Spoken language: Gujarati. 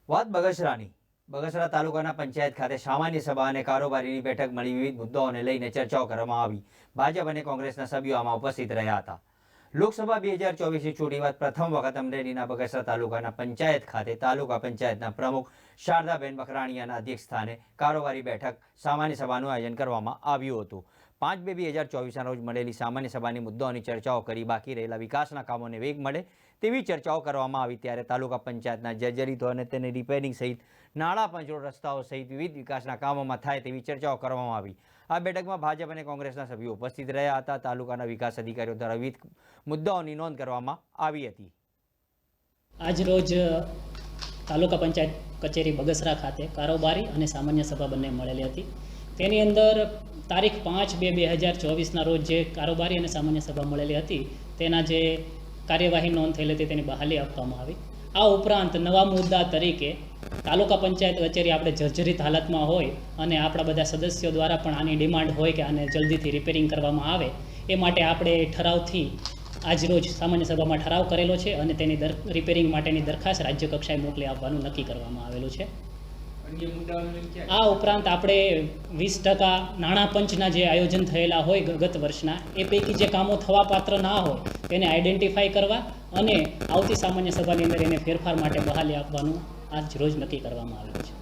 વાત બગસરાની બગસરા તાલુકાના પંચાયત ખાતે સામાન્ય સભા અને કારોબારીની બેઠક મળી વિવિધ મુદ્દાઓને લઈને ચર્ચાઓ કરવામાં આવી। ભાજપ અને કોંગ્રેસના સભ્યો આમાં ઉપસ્થિત રહ્યા હતા। લોકસભા 2024ની ચૂંટણી બાદ પ્રથમ વખત અમરેલીના બગસરા તાલુકાના પંચાયત ખાતે તાલુકા પંચાયતના પ્રમુખ શારદાબેન બખરાણીયાના અધ્યક્ષસ્થાને કારોબારી બેઠક સામાન્ય સભાનું આયોજન કરવામાં આવ્યું હતું। 5/2/2024ના રોજ મળેલી સામાન્ય સભાની મુદ્દાઓની ચર્ચાઓ કરી બાકી રહેલા વિકાસના કામોને વેગ મળે તેવી ચર્ચાઓ કરવામાં આવી। ત્યારે તાલુકા પંચાયતના જર્જરિતો અને તેને રિપેરિંગ સહિત નાણાં પંચોળ રસ્તાઓ સહિત વિવિધ વિકાસના કામોમાં થાય તેવી ચર્ચાઓ કરવામાં આવી। આ બેઠકમાં ભાજપ અને કોંગ્રેસના સભ્યો ઉપસ્થિત રહ્યા હતા। તાલુકાના વિકાસ અધિકારીઓ દ્વારા વિવિધ મુદ્દાઓની નોંધ કરવામાં આવી હતી। આજ રોજ તાલુકા પંચાયત કચેરી બગસરા ખાતે કારોબારી અને સામાન્ય સભા બંને મળેલી હતી। તેની અંદર તારીખ 5/2/2024ના રોજ જે કારોબારી અને સામાન્ય સભા મળેલી હતી તેના જે કાર્યવાહી નોંધ થયેલી હતી તેની બહાલી આપવામાં આવી। આ ઉપરાંત નવા મુદ્દા તરીકે તાલુકા પંચાયત કચેરી આપણે જર્જરિત હાલતમાં હોય અને આપણા બધા સદસ્યો દ્વારા પણ આની ડિમાન્ડ હોય કે આને જલ્દીથી રિપેરિંગ કરવામાં આવે, એ માટે આપણે ઠરાવથી આજરોજ સામાન્ય સભામાં ઠરાવ કરેલો છે અને તેની રિપેરિંગ માટેની દરખાસ્ત રાજ્ય કક્ષાએ મોકલી આપવાનું નક્કી કરવામાં આવેલું છે। આ ઉપરાંત આપણે 20% નાણાં પંચના જે આયોજન થયેલા હોય ગત વર્ષના, એ પૈકી જે કામો થવા પાત્ર ના હોય તેને આઈડેન્ટિફાઈ કરવા અને આવતી સામાન્ય સભાની અંદર એને ફેરફાર માટે બહાલી આપવાનું આજ રોજ નક્કી કરવામાં આવેલું છે।